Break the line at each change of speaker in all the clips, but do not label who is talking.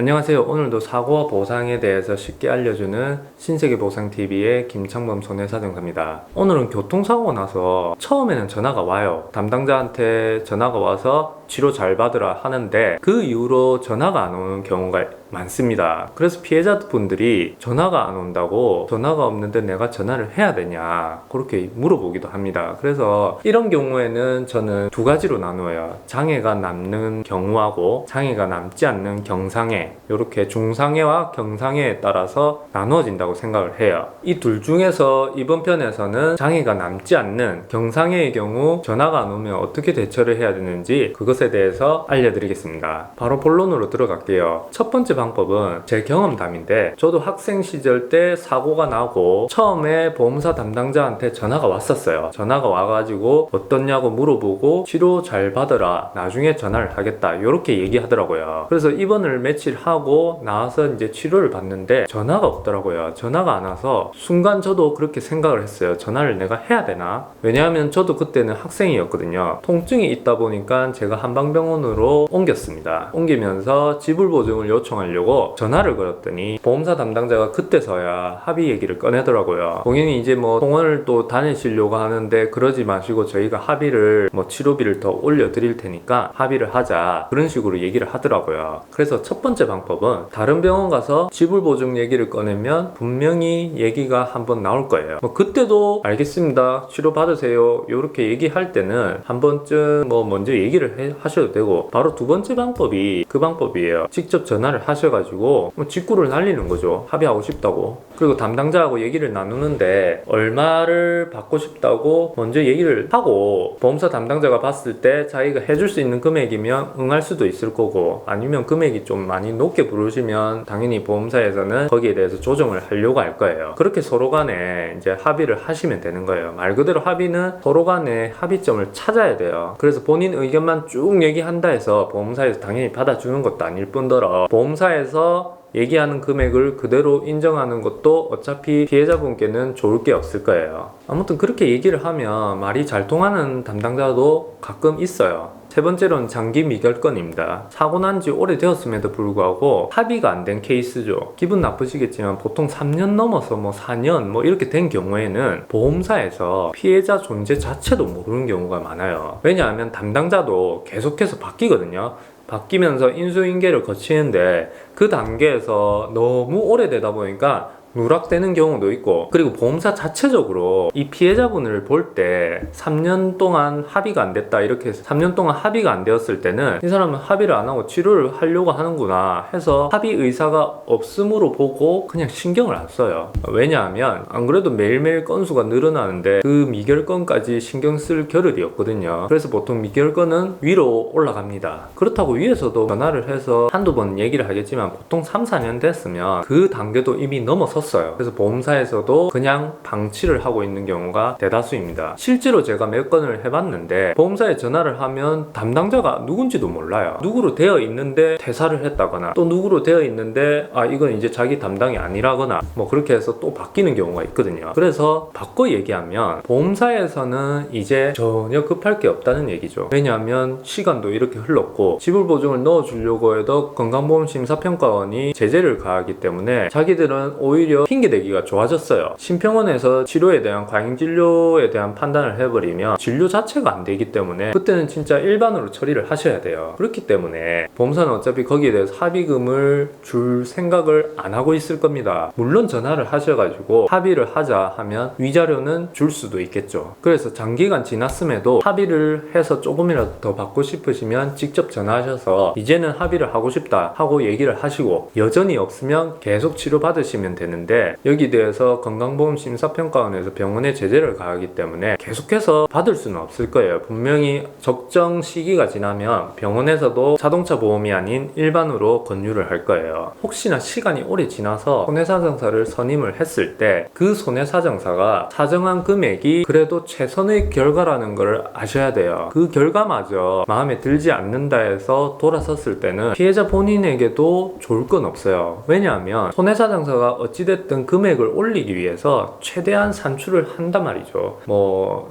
안녕하세요. 오늘도 사고와 보상에 대해서 쉽게 알려주는 신세계보상TV의 김창범 손해사정사입니다. 오늘은 교통사고가 나서 처음에는 전화가 와요. 담당자한테 전화가 와서 치료 잘 받으라 하는데 그 이후로 전화가 안 오는 경우가 많습니다. 그래서 피해자분들이 전화가 안 온다고 전화가 없는데 내가 전화를 해야 되냐 그렇게 물어보기도 합니다. 그래서 이런 경우에는 저는 두 가지로 나누어요. 장애가 남는 경우하고 장애가 남지 않는 경상해, 이렇게 중상해와 경상해에 따라서 나누어진다고 생각을 해요. 이 둘 중에서 이번 편에서는 장애가 남지 않는 경상해의 경우 전화가 안 오면 어떻게 대처를 해야 되는지 그것에 대해서 알려드리겠습니다. 바로 본론으로 들어갈게요. 첫 번째 방법은 제 경험담인데, 저도 학생 시절 때 사고가 나고 처음에 보험사 담당자한테 전화가 왔었어요. 전화가 와가지고 어떻냐고 물어보고 치료 잘 받으라, 나중에 전화를 하겠다, 이렇게 얘기하더라고요. 그래서 입원을 며칠 하고 나와서 이제 치료를 받는데 전화가 없더라고요. 전화가 안 와서 순간 저도 그렇게 생각을 했어요. 전화를 내가 해야 되나? 왜냐하면 저도 그때는 학생이었거든요. 통증이 있다 보니까 제가 한방병원으로 옮겼습니다. 옮기면서 지불보증을 요청하려고 전화를 걸었더니 보험사 담당자가 그때서야 합의 얘기를 꺼내더라고요. 본인이 이제 뭐 병원을 또 다니시려고 하는데 그러지 마시고 저희가 합의를 치료비를 더 올려드릴 테니까 합의를 하자, 그런 식으로 얘기를 하더라고요. 그래서 첫 번째 방법은 다른 병원 가서 지불보증 얘기를 꺼내면 분명히 얘기가 한번 나올 거예요. 그때도 알겠습니다, 치료 받으세요, 이렇게 얘기할 때는 한 번쯤 먼저 얘기를 하셔도 되고, 바로 두 번째 방법이 그 방법이에요. 직접 전화를 하셔가지고 직구를 날리는 거죠. 합의하고 싶다고. 그리고 담당자하고 얘기를 나누는데 얼마를 받고 싶다고 먼저 얘기를 하고, 보험사 담당자가 봤을 때 자기가 해줄 수 있는 금액이면 응할 수도 있을 거고, 아니면 금액이 좀 많이 높게 부르시면 당연히 보험사에서는 거기에 대해서 조정을 하려고 할 거예요. 그렇게 서로 간에 이제 합의를 하시면 되는 거예요. 말 그대로 합의는 서로 간에 합의점을 찾아야 돼요. 그래서 본인 의견만 쭉 얘기한다 해서 보험사에서 당연히 받아주는 것도 아닐 뿐더러 보험사에서 얘기하는 금액을 그대로 인정하는 것도 어차피 피해자분께는 좋을 게 없을 거예요. 아무튼 그렇게 얘기를 하면 말이 잘 통하는 담당자도 가끔 있어요. 세 번째로는 장기 미결건입니다. 사고 난 지 오래되었음에도 불구하고 합의가 안 된 케이스죠. 기분 나쁘시겠지만 보통 3년 넘어서 4년 이렇게 된 경우에는 보험사에서 피해자 존재 자체도 모르는 경우가 많아요. 왜냐하면 담당자도 계속해서 바뀌거든요. 바뀌면서 인수인계를 거치는데 그 단계에서 너무 오래되다 보니까 누락되는 경우도 있고, 그리고 보험사 자체적으로 이 피해자분을 볼 때 3년 동안 합의가 안 됐다, 이렇게 해서 3년 동안 합의가 안 되었을 때는 이 사람은 합의를 안 하고 치료를 하려고 하는구나 해서 합의 의사가 없음으로 보고 그냥 신경을 안 써요. 왜냐하면 안 그래도 매일매일 건수가 늘어나는데 그 미결건까지 신경 쓸 겨를이 없거든요. 그래서 보통 미결건은 위로 올라갑니다. 그렇다고 위에서도 전화를 해서 한두 번 얘기를 하겠지만 보통 3, 4년 됐으면 그 단계도 이미 넘어섰어요. 그래서 보험사에서도 그냥 방치를 하고 있는 경우가 대다수입니다. 실제로 제가 몇 건을 해봤는데 보험사에 전화를 하면 담당자가 누군지도 몰라요. 누구로 되어 있는데 퇴사를 했다거나, 또 누구로 되어 있는데 이건 이제 자기 담당이 아니라거나 그렇게 해서 또 바뀌는 경우가 있거든요. 그래서 바꿔 얘기하면 보험사에서는 이제 전혀 급할 게 없다는 얘기죠. 왜냐하면 시간도 이렇게 흘렀고 지불보증을 넣어주려고 해도 건강보험심사평가원이 제재를 가하기 때문에 자기들은 오히려 핑계대기가 좋아졌어요. 심평원에서 치료에 대한 과잉진료에 대한 판단을 해버리면 진료 자체가 안 되기 때문에 그때는 진짜 일반으로 처리를 하셔야 돼요. 그렇기 때문에 보험사는 어차피 거기에 대해서 합의금을 줄 생각을 안 하고 있을 겁니다. 물론 전화를 하셔가지고 합의를 하자 하면 위자료는 줄 수도 있겠죠. 그래서 장기간 지났음에도 합의를 해서 조금이라도 더 받고 싶으시면 직접 전화하셔서 이제는 합의를 하고 싶다 하고 얘기를 하시고, 여전히 없으면 계속 치료 받으시면 되는데 여기에 대해서 건강보험심사평가원에서 병원에 제재를 가하기 때문에 계속해서 받을 수는 없을 거예요. 분명히 적정 시기가 지나면 병원에서도 자동차 보험이 아닌 일반으로 권유를 할 거예요. 혹시나 시간이 오래 지나서 손해사정사를 선임을 했을 때 그 손해사정사가 사정한 금액이 그래도 최선의 결과라는 걸 아셔야 돼요. 그 결과마저 마음에 들지 않는다 해서 돌아섰을 때는 피해자 본인에게도 좋을 건 없어요. 왜냐하면 손해사정사가 어찌됐든 어찌됐든 금액을 올리기 위해서 최대한 산출을 한단 말이죠.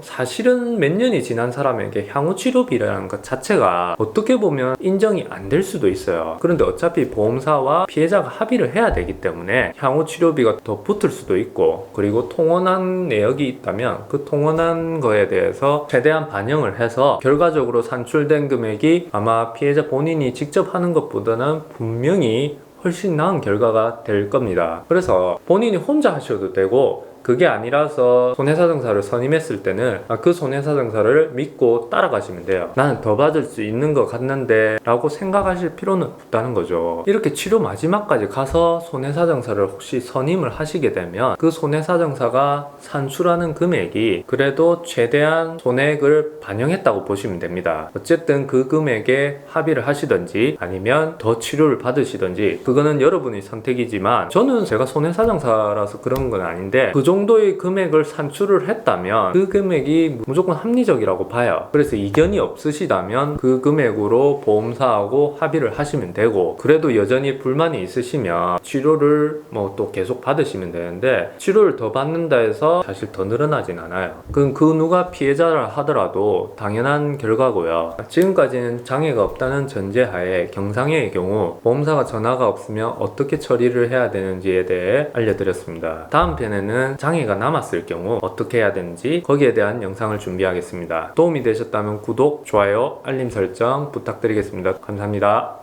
사실은 몇 년이 지난 사람에게 향후 치료비라는 것 자체가 어떻게 보면 인정이 안 될 수도 있어요. 그런데 어차피 보험사와 피해자가 합의를 해야 되기 때문에 향후 치료비가 더 붙을 수도 있고, 그리고 통원한 내역이 있다면 그 통원한 거에 대해서 최대한 반영을 해서 결과적으로 산출된 금액이 아마 피해자 본인이 직접 하는 것보다는 분명히 훨씬 나은 결과가 될 겁니다. 그래서 본인이 혼자 하셔도 되고, 그게 아니라서 손해사정사를 선임했을 때는 그 손해사정사를 믿고 따라가시면 돼요. 나는 더 받을 수 있는 것 같는데 라고 생각하실 필요는 없다는 거죠. 이렇게 치료 마지막까지 가서 손해사정사를 혹시 선임을 하시게 되면 그 손해사정사가 산출하는 금액이 그래도 최대한 손해액을 반영했다고 보시면 됩니다. 어쨌든 그 금액에 합의를 하시든지 아니면 더 치료를 받으시든지 그거는 여러분의 선택이지만, 저는 제가 손해사정사라서 그런 건 아닌데 그 정도의 금액을 산출을 했다면 그 금액이 무조건 합리적이라고 봐요. 그래서 이견이 없으시다면 그 금액으로 보험사하고 합의를 하시면 되고, 그래도 여전히 불만이 있으시면 치료를 또 계속 받으시면 되는데, 치료를 더 받는다 해서 사실 더 늘어나진 않아요. 그건 그 누가 피해자라 하더라도 당연한 결과고요. 지금까지는 장애가 없다는 전제하에 경상해의 경우 보험사가 전화가 없으면 어떻게 처리를 해야 되는지에 대해 알려드렸습니다. 다음 편에는 장애가 남았을 경우 어떻게 해야 되는지 거기에 대한 영상을 준비하겠습니다. 도움이 되셨다면 구독, 좋아요, 알림 설정 부탁드리겠습니다. 감사합니다.